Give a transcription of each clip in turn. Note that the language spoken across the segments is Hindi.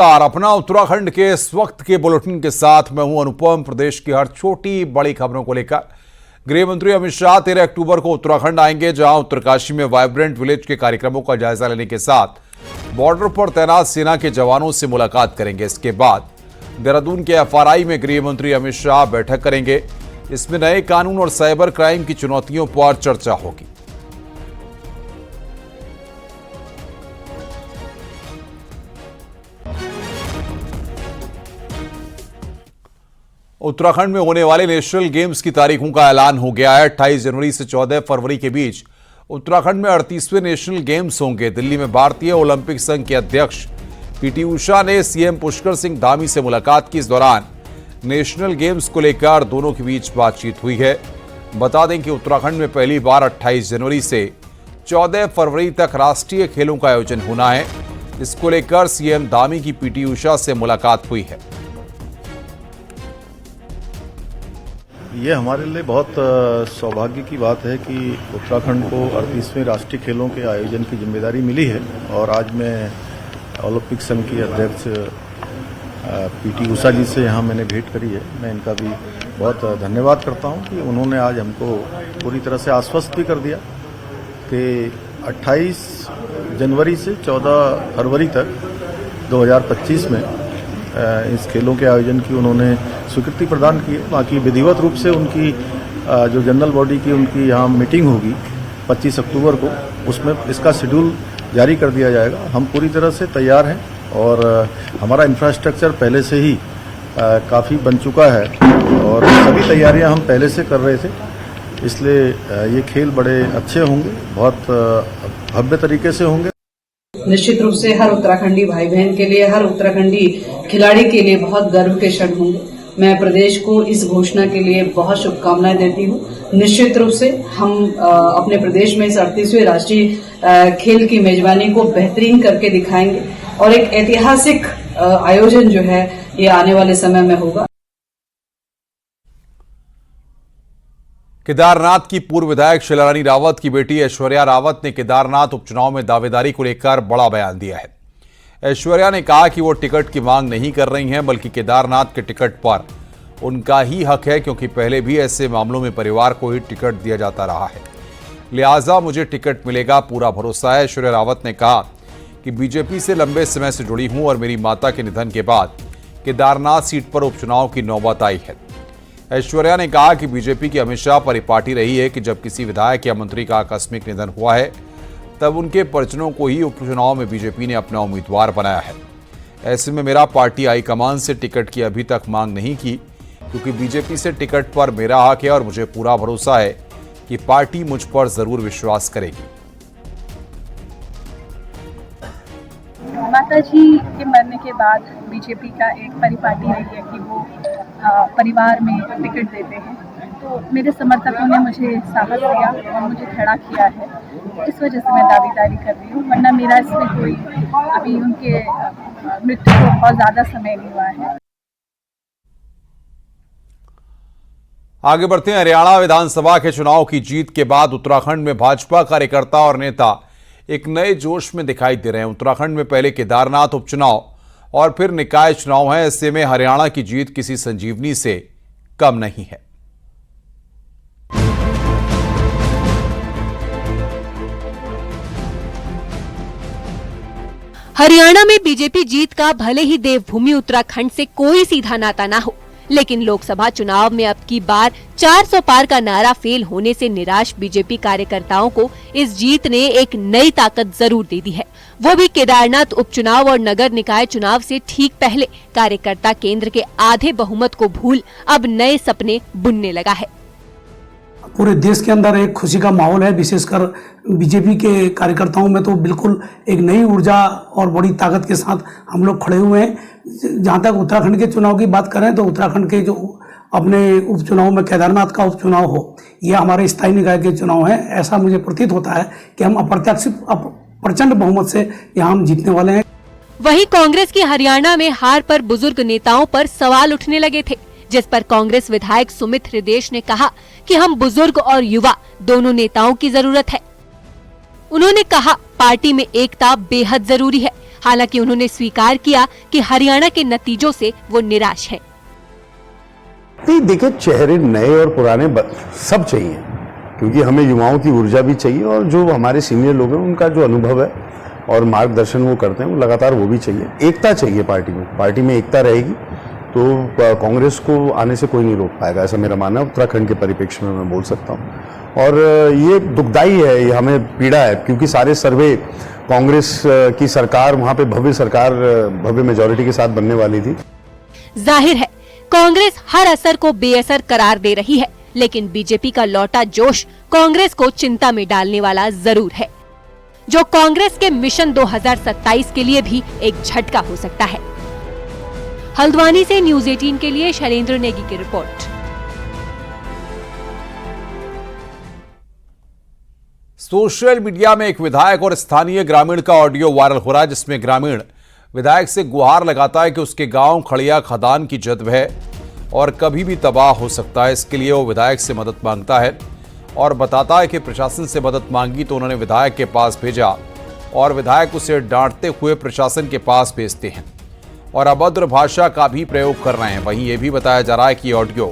और अपना उत्तराखंड के इस वक्त के बुलेटिन के साथ मैं हूं अनुपम। प्रदेश की हर छोटी बड़ी खबरों को लेकर गृह मंत्री अमित शाह 13 अक्टूबर को उत्तराखंड आएंगे, जहां उत्तरकाशी में वाइब्रेंट विलेज के कार्यक्रमों का जायजा लेने के साथ बॉर्डर पर तैनात सेना के जवानों से मुलाकात करेंगे। इसके बाद देहरादून के FRI में गृह मंत्री अमित शाह बैठक करेंगे। इसमें नए कानून और साइबर क्राइम की चुनौतियों पर चर्चा होगी। उत्तराखंड में होने वाले नेशनल गेम्स की तारीखों का ऐलान हो गया है। 28 जनवरी से 14 फरवरी के बीच उत्तराखंड में 38वें नेशनल गेम्स होंगे। दिल्ली में भारतीय ओलंपिक संघ के अध्यक्ष PT उषा ने CM पुष्कर सिंह धामी से मुलाकात की। इस दौरान नेशनल गेम्स को लेकर दोनों के बीच बातचीत हुई है। बता दें कि उत्तराखंड में पहली बार 28 जनवरी से 14 फरवरी तक राष्ट्रीय खेलों का आयोजन होना है। इसको लेकर CM धामी की PT उषा से मुलाकात हुई है। ये हमारे लिए बहुत सौभाग्य की बात है कि उत्तराखंड को 38वें राष्ट्रीय खेलों के आयोजन की जिम्मेदारी मिली है और आज मैं ओलंपिक संघ की अध्यक्ष PT उषा जी से यहाँ मैंने भेंट करी है। मैं इनका भी बहुत धन्यवाद करता हूँ कि उन्होंने आज हमको पूरी तरह से आश्वस्त भी कर दिया कि 28 जनवरी से 14 फरवरी तक 2025 में इस खेलों के आयोजन की उन्होंने स्वीकृति प्रदान की है। बाकी विधिवत रूप से उनकी जो जनरल बॉडी की उनकी यहाँ मीटिंग होगी 25 अक्टूबर को, उसमें इसका शेड्यूल जारी कर दिया जाएगा। हम पूरी तरह से तैयार हैं और हमारा इंफ्रास्ट्रक्चर पहले से ही काफ़ी बन चुका है और सभी तैयारियां हम पहले से कर रहे थे। इसलिए ये खेल बड़े अच्छे होंगे, बहुत भव्य तरीके से होंगे। निश्चित रूप से हर उत्तराखंडी भाई बहन के लिए, हर उत्तराखंडी खिलाड़ी के लिए बहुत गर्व के क्षण होंगे। मैं प्रदेश को इस घोषणा के लिए बहुत शुभकामनाएं देती हूँ। निश्चित रूप से हम अपने प्रदेश में इस 38वें राष्ट्रीय खेल की मेजबानी को बेहतरीन करके दिखाएंगे और एक ऐतिहासिक आयोजन जो है ये आने वाले समय में होगा। केदारनाथ की पूर्व विधायक शीलारानी रावत की बेटी ऐश्वर्या रावत ने केदारनाथ उपचुनाव में दावेदारी को लेकर बड़ा बयान दिया है। ऐश्वर्या ने कहा कि वो टिकट की मांग नहीं कर रही हैं, बल्कि केदारनाथ के टिकट पर उनका ही हक है, क्योंकि पहले भी ऐसे मामलों में परिवार को ही टिकट दिया जाता रहा है। लिहाजा मुझे टिकट मिलेगा, पूरा भरोसा है। ऐश्वर्या रावत ने कहा कि बीजेपी से लंबे समय से जुड़ी हूं और मेरी माता के निधन के बाद केदारनाथ सीट पर उपचुनाव की नौबत आई है। ऐश्वर्या ने कहा कि बीजेपी की हमेशा परिपाटी रही है कि जब किसी विधायक या मंत्री का आकस्मिक निधन हुआ है तब उनके परिजनों को ही उपचुनाव में बीजेपी ने अपना उम्मीदवार बनाया है। ऐसे में मेरा पार्टी हाईकमान से टिकट की अभी तक मांग नहीं की, क्योंकि बीजेपी से टिकट पर मेरा हक है और मुझे पूरा भरोसा है कि पार्टी मुझ पर जरूर विश्वास करेगी। माता जी के मरने के बाद बीजेपी का एक परिपाटी रही है कि वो परिवार में टिकट देते हैं, तो मेरे समर्थकों ने मुझे साहस दिया और मुझे खड़ा किया है। इस वजह से मैं दावेदारी कर रही हूँ, वरना मेरा इसमें कोई अभी उनके मृत्यु को बहुत ज़्यादा समय नहीं हुआ है। आगे बढ़ते हैं। हरियाणा विधानसभा के चुनाव की जीत के बाद उत्तराखंड में भाजपा कार्यकर्ता और नेता एक नए जोश में दिखाई दे रहे हैं। उत्तराखंड में पहले केदारनाथ उपचुनाव और फिर निकाय चुनाव है। ऐसे में हरियाणा की जीत किसी संजीवनी से कम नहीं है। हरियाणा में बीजेपी जीत का भले ही देवभूमि उत्तराखंड से कोई सीधा नाता ना हो, लेकिन लोकसभा चुनाव में अब की बार 400 पार का नारा फेल होने से निराश बीजेपी कार्यकर्ताओं को इस जीत ने एक नई ताकत जरूर दे दी है। वो भी केदारनाथ उपचुनाव और नगर निकाय चुनाव से ठीक पहले कार्यकर्ता केंद्र के आधे बहुमत को भूल अब नए सपने बुनने लगा है। पूरे देश के अंदर एक खुशी का माहौल है, विशेषकर बीजेपी के कार्यकर्ताओं में तो बिल्कुल एक नई ऊर्जा और बड़ी ताकत के साथ हम लोग खड़े हुए हैं। जहां तक उत्तराखंड के चुनाव की बात करें तो उत्तराखंड के जो अपने उपचुनाव में केदारनाथ का उपचुनाव हो, यह हमारे स्थायी निकाय के चुनाव है। ऐसा मुझे प्रतीत होता है कि हम अप्रत्याशित प्रचंड बहुमत से यहाँ हम जीतने वाले हैं। वहीं कांग्रेस की हरियाणा में हार पर बुजुर्ग नेताओं पर सवाल उठने लगे थे, जिस पर कांग्रेस विधायक सुमित हृदेश ने कहा कि हम बुजुर्ग और युवा दोनों नेताओं की जरूरत है। उन्होंने कहा पार्टी में एकता बेहद जरूरी है। हालांकि उन्होंने स्वीकार किया कि हरियाणा के नतीजों से वो निराश हैं। नहीं, देखिए, चेहरे नए और पुराने सब चाहिए, क्योंकि हमें युवाओं की ऊर्जा भी चाहिए और जो हमारे सीनियर लोग हैं उनका जो अनुभव है और मार्गदर्शन वो करते हैं वो लगातार वो भी चाहिए। एकता चाहिए पार्टी में एकता रहेगी तो कांग्रेस को आने से कोई नहीं रोक पाएगा, ऐसा मेरा मानना है। उत्तराखंड के परिप्रेक्ष्य में मैं बोल सकता हूँ और ये दुखदाई है, ये हमें पीड़ा है, क्योंकि सारे सर्वे कांग्रेस की सरकार वहां पे भव्य मेजॉरिटी के साथ बनने वाली थी। जाहिर है कांग्रेस हर असर को बेअसर करार दे रही है, लेकिन बीजेपी का लौटा जोश कांग्रेस को चिंता में डालने वाला जरूर है, जो कांग्रेस के मिशन 2027 के लिए भी एक झटका हो सकता है। हल्द्वानी से न्यूज 18 के लिए शैलेंद्र नेगी की रिपोर्ट। सोशल मीडिया में एक विधायक और स्थानीय ग्रामीण का ऑडियो वायरल हो रहा है, जिसमें ग्रामीण विधायक से गुहार लगाता है कि उसके गांव खड़िया खदान की जद है और कभी भी तबाह हो सकता है। इसके लिए वो विधायक से मदद मांगता है और बताता है कि प्रशासन से मदद मांगी तो उन्होंने विधायक के पास भेजा और विधायक उसे डांटते हुए प्रशासन के पास भेजते हैं और अभद्र भाषा का भी प्रयोग कर रहे हैं। वहीं ये भी बताया जा रहा है कि ये ऑडियो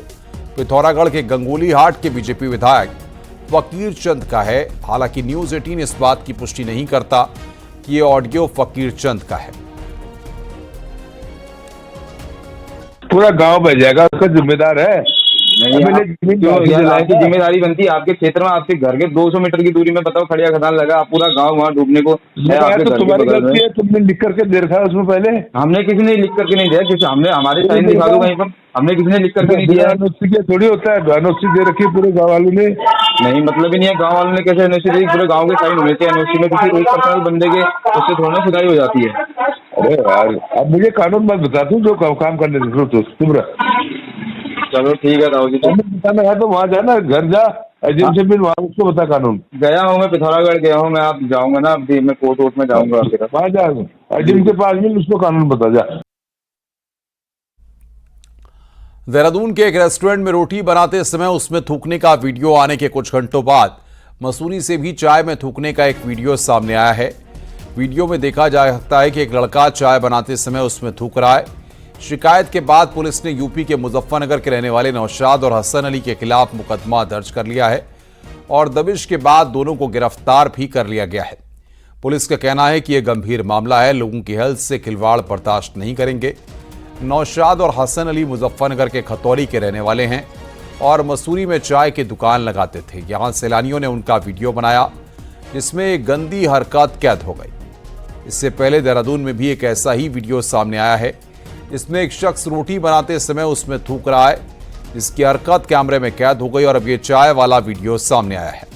पिथौरागढ़ के गंगोली हाट के बीजेपी विधायक फकीर चंद का है। हालांकि न्यूज 18 इस बात की पुष्टि नहीं करता कि ये ऑडियो फकीर चंद का है। पूरा गांव बह जाएगा, उसका जिम्मेदार है। की जिम्मेदारी बनती है आपके क्षेत्र में, आपके घर के 200 मीटर की दूरी में बताओ खड़िया खदान लगा, आप पूरा गांव वहाँ डूबने को है। तो तुम्हारी गलती है, तुमने लिख करके दे रखा है उसमें पहले। हमने किसी ने लिख करके नहीं दिया, किसी हमने हमारे साइन दिखा दो कहीं पर, हमने किसी ने लिख करके नहीं दिया। एनओसी थोड़ी होता है, एनओसी दे रखी है पूरे गाँव वालों ने। नहीं, मतलब ही नहीं है, गाँव वालों ने कैसे एनओसी दी? पूरे गाँव के साइन होने चाहिए एनओसी में, किसी एक पर्सनल बंदे के उससे थोड़ा खुदाई हो जाती है। अरे यार, अब मुझे कानून मत बता, तू जो काम करने दे तो तुम रह। चलो ठीक है राहुल जी, बताना है तो वहाँ जाना, घर जा एजेंट से फिर वहाँ उसको बता कानून। गया हूँ मैं, पिथौरागढ़ गया हूँ मैं, आप जाऊंगा ना, अब मैं कोर्ट में जाऊंगा आपके पास। वहाँ जा एजेंट के पास मिल, उसको कानून बता जा। देहरादून के एक रेस्टोरेंट में रोटी बनाते समय उसमें थूकने का वीडियो आने के कुछ घंटों बाद मसूरी से भी चाय में थूकने का एक वीडियो सामने आया है। वीडियो में देखा जा सकता है कि एक लड़का चाय बनाते समय उसमें थूक रहा है। शिकायत के बाद पुलिस ने यूपी के मुजफ्फरनगर के रहने वाले नौशाद और हसन अली के खिलाफ मुकदमा दर्ज कर लिया है और दबिश के बाद दोनों को गिरफ्तार भी कर लिया गया है। पुलिस का कहना है कि यह गंभीर मामला है, लोगों की हेल्थ से खिलवाड़ बर्दाश्त नहीं करेंगे। नौशाद और हसन अली मुजफ्फरनगर के खतौली के रहने वाले हैं और मसूरी में चाय की दुकान लगाते थे। यहां सैलानियों ने उनका वीडियो बनाया जिसमें एक गंदी हरकत कैद हो गई। इससे पहले देहरादून में भी एक ऐसा ही वीडियो सामने आया है जिसमें एक शख्स रोटी बनाते समय उसमें थूक रहा है, जिसकी हरकत कैमरे में कैद हो गई और अब ये चाय वाला वीडियो सामने आया है।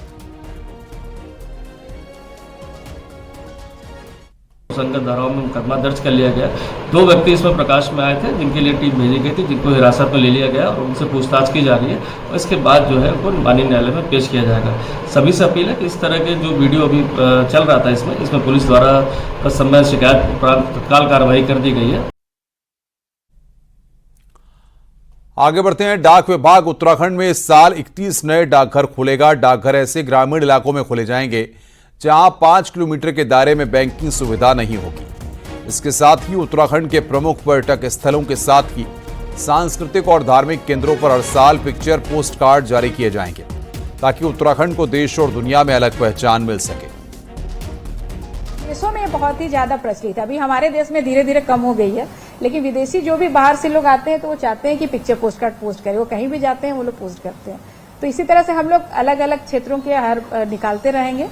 संगत धाराओं में मुकदमा दर्ज कर लिया गया। 2 व्यक्ति इसमें प्रकाश में आए थे, जिनके लिए टीम भेजी गई थी, जिनको हिरासत में ले लिया गया और उनसे पूछताछ की जा रही है और इसके बाद जो है उनको माननीय न्यायालय में पेश किया जाएगा। सभी से अपील है कि इस तरह के जो वीडियो अभी चल रहा था इसमें पुलिस द्वारा समय शिकायत उपरांत तत्काल कार्रवाई कर दी गई है। आगे बढ़ते हैं। डाक विभाग उत्तराखंड में इस साल 31 नए डाकघर खोलेगा। डाकघर ऐसे ग्रामीण इलाकों में खोले जाएंगे जहां 5 किलोमीटर के दायरे में बैंकिंग सुविधा नहीं होगी। इसके साथ ही उत्तराखंड के प्रमुख पर्यटक स्थलों के साथ ही सांस्कृतिक और धार्मिक केंद्रों पर हर साल पिक्चर पोस्ट कार्ड जारी किए जाएंगे ताकि उत्तराखंड को देश और दुनिया में अलग पहचान मिल सके। देशों में बहुत ही ज्यादा प्रचलित है, अभी हमारे देश में धीरे धीरे कम हो गई है, लेकिन विदेशी जो भी बाहर से लोग आते हैं तो वो चाहते हैं कि पिक्चर पोस्ट कार्ड पोस्ट करें। वो कहीं भी जाते हैं वो लोग पोस्ट करते हैं। तो इसी तरह से हम लोग अलग अलग क्षेत्रों के हर निकालते रहेंगे।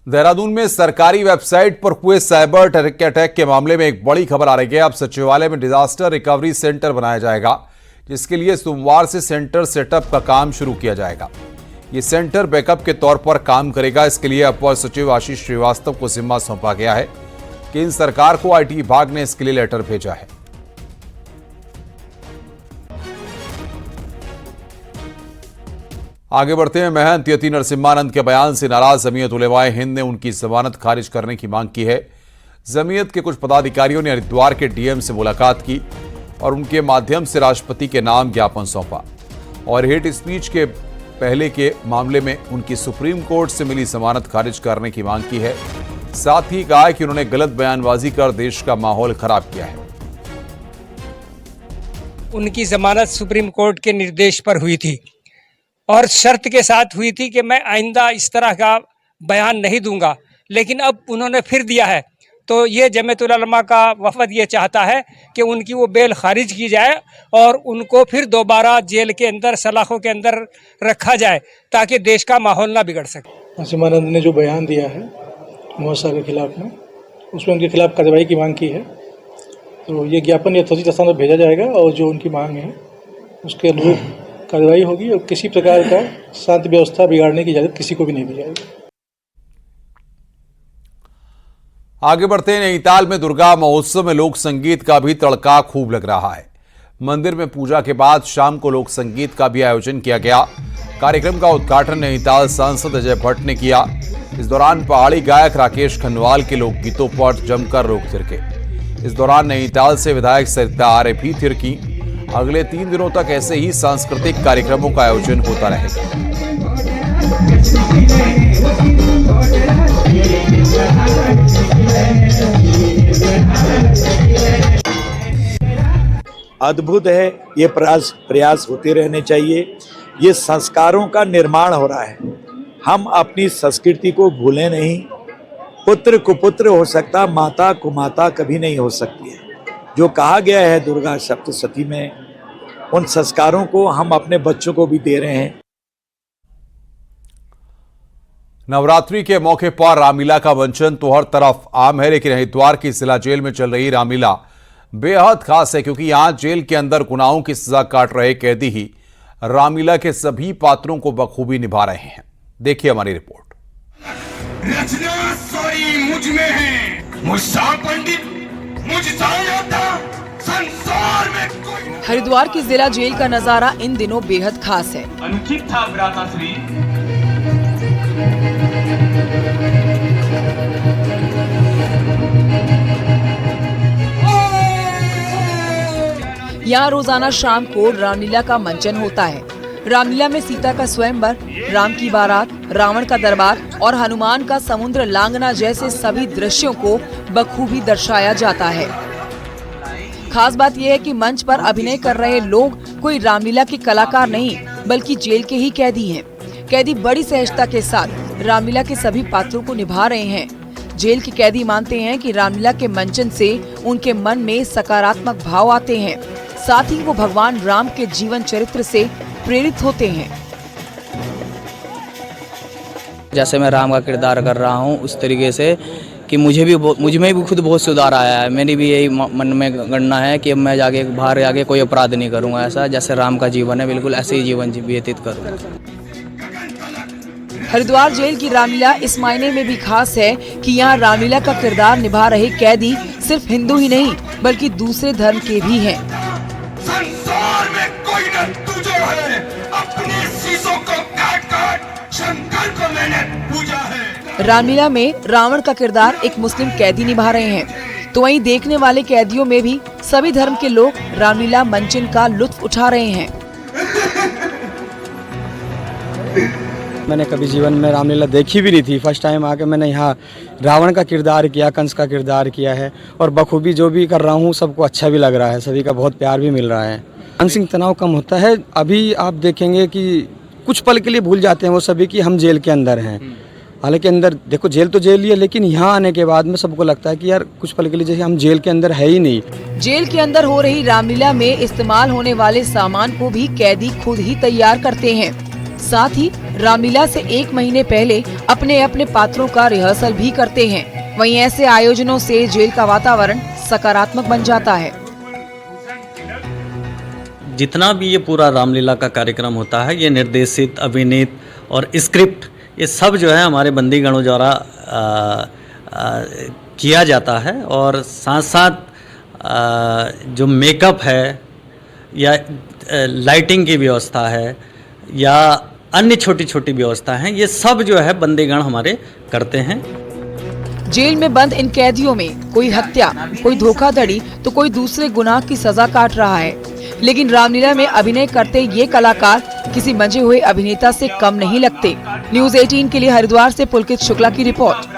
देहरादून में सरकारी वेबसाइट पर हुए साइबर अटैक के मामले में एक बड़ी खबर आ रही है। अब सचिवालय में डिजास्टर रिकवरी सेंटर बनाया जाएगा, जिसके लिए सोमवार से सेंटर सेटअप का काम शुरू किया जाएगा। ये सेंटर बैकअप के तौर पर काम करेगा। इसके लिए अपर सचिव आशीष श्रीवास्तव को जिम्मा सौंपा गया है। केंद्र सरकार को आईटी विभाग ने इसके लिए लेटर भेजा है। आगे बढ़ते हैं। महंत यति नरसिम्हानंद के बयान से नाराज जमीयत उलेमाए हिंद ने उनकी जमानत खारिज करने की मांग की है। जमीयत के कुछ पदाधिकारियों ने हरिद्वार के डीएम से मुलाकात की और उनके माध्यम से राष्ट्रपति के नाम ज्ञापन सौंपा और हेट स्पीच के पहले के मामले में उनकी सुप्रीम कोर्ट से मिली जमानत खारिज करने की मांग की है। साथ ही कहा कि उन्होंने गलत बयानबाजी कर देश का माहौल खराब किया है। उनकी जमानत सुप्रीम कोर्ट के निर्देश पर हुई थी और शर्त के साथ हुई थी कि मैं आइंदा इस तरह का बयान नहीं दूंगा, लेकिन अब उन्होंने फिर दिया है। तो ये जमीयतुल उलमा का वफद ये चाहता है कि उनकी वो बेल खारिज की जाए और उनको फिर दोबारा जेल के अंदर सलाखों के अंदर रखा जाए ताकि देश का माहौल ना बिगड़ सके। आसिमानंद ने जो बयान दिया है मौसा के खिलाफ में, उसमें उनके खिलाफ कार्रवाई की मांग की है। तो ये ज्ञापन यथोचित स्थान पर भेजा जाएगा और जो उनकी मांग है उसके अनुरूप कार्रवाई होगी और किसी प्रकार का शांति व्यवस्था बिगाड़ने की इजाज़त किसी को भी नहीं दी जाएगी। आगे बढ़ते हैं। नैनीताल में दुर्गा महोत्सव में लोक संगीत का भी तड़का खूब लग रहा है। मंदिर में पूजा के बाद शाम को लोक संगीत का भी आयोजन किया गया। कार्यक्रम का उद्घाटन नैनीताल सांसद अजय भट्ट ने किया। इस दौरान पहाड़ी गायक राकेश खनवाल के लोकगीतों पर जमकर लोग थिरके। इस दौरान नैनीताल से विधायक सरिता आर्य भी थिरकी। अगले 3 दिनों तक ऐसे ही सांस्कृतिक कार्यक्रमों का आयोजन होता रहेगा। अद्भुत है, ये प्रयास होते रहने चाहिए। ये संस्कारों का निर्माण हो रहा है। हम अपनी संस्कृति को भूलें नहीं। पुत्र कुपुत्र हो सकता, माता कुमाता कभी नहीं हो सकती है। जो कहा गया है दुर्गा सप्तशती में, उन संस्कारों को हम अपने बच्चों को भी दे रहे हैं। नवरात्रि के मौके पर रामलीला का मंचन तो हर तरफ आम है, लेकिन हरिद्वार की जिला जेल में चल रही रामलीला बेहद खास है, क्योंकि यहां जेल के अंदर गुनाहों की सजा काट रहे कैदी ही रामलीला के सभी पात्रों को बखूबी निभा रहे हैं। देखिए हमारी रिपोर्ट। रचना सारी मुझ में है, मुझसा पंडित, मुझसा योद्धा, संसार में कोई। हरिद्वार की जिला जेल का नजारा इन दिनों बेहद खास है। अनुचित था भ्राताश्री। यहाँ रोजाना शाम को रामलीला का मंचन होता है। रामलीला में सीता का स्वयंवर, राम की बारात, रावण का दरबार और हनुमान का समुद्र लांघना जैसे सभी दृश्यों को बखूबी दर्शाया जाता है। खास बात यह है कि मंच पर अभिनय कर रहे लोग कोई रामलीला के कलाकार नहीं, बल्कि जेल के ही कैदी हैं। कैदी बड़ी सहजता के साथ रामलीला के सभी पात्रों को निभा रहे हैं। जेल के कैदी मानते हैं कि रामलीला के मंचन से उनके मन में सकारात्मक भाव आते हैं, साथ ही वो भगवान राम के जीवन चरित्र से प्रेरित होते हैं। जैसे मैं राम का किरदार कर रहा हूँ उस तरीके से कि मुझ में भी खुद बहुत सुधार आया है। मेरी भी यही मन में गणना है कि मैं जाके बाहर जाके कोई अपराध नहीं करूँगा। ऐसा जैसे राम का जीवन है बिल्कुल ऐसे ही जीवन व्यतीत करूँगा। हरिद्वार जेल की रामलीला इस मायने में भी खास है कि यहाँ रामलीला का किरदार निभा रहे कैदी सिर्फ हिंदू ही नहीं बल्कि दूसरे धर्म के भी हैं। संसार में कोई न तू जो है, अपने शीशों को काट काट शंकर को मैंने पूजा है। रामलीला में रावण का किरदार एक मुस्लिम कैदी निभा रहे हैं, तो वहीं देखने वाले कैदियों में भी सभी धर्म के लोग रामलीला मंचन का लुत्फ उठा रहे हैं। मैंने कभी जीवन में रामलीला देखी भी नहीं थी। फर्स्ट टाइम आके मैंने यहाँ रावण का किरदार किया, कंस का किरदार किया है और बखूबी जो भी कर रहा हूँ सबको अच्छा भी लग रहा है, सभी का बहुत प्यार भी मिल रहा है। मानसिक तनाव कम होता है। अभी आप देखेंगे कि कुछ पल के लिए भूल जाते हैं वो सभी कि हम जेल के अंदर हैं। हालांकि अंदर देखो जेल तो जेल ही है, लेकिन यहाँ आने के बाद में सबको लगता है कि यार कुछ पल के लिए जैसे हम जेल के अंदर है ही नहीं। जेल के अंदर हो रही रामलीला में इस्तेमाल होने वाले सामान को भी कैदी खुद ही तैयार करते हैं। साथ ही रामलीला से 1 महीने पहले अपने अपने पात्रों का रिहर्सल भी करते हैं। वहीं ऐसे आयोजनों से जेल का वातावरण सकारात्मक बन जाता है। जितना भी ये पूरा रामलीला का कार्यक्रम होता है, ये निर्देशित, अभिनीत और स्क्रिप्ट ये सब जो है हमारे बंदीगणों द्वारा किया जाता है। और साथ साथ जो मेकअप है या लाइटिंग की व्यवस्था है या अन्य छोटी छोटी व्यवस्था हैं, ये सब जो है बंदीगण हमारे करते हैं। जेल में बंद इन कैदियों में कोई हत्या, कोई धोखाधड़ी तो कोई दूसरे गुनाह की सजा काट रहा है। लेकिन रामलीला में अभिनय करते ये कलाकार किसी मंजे हुए अभिनेता से कम नहीं लगते। न्यूज़ 18 के लिए हरिद्वार से पुलकित शुक्ला की रिपोर्ट।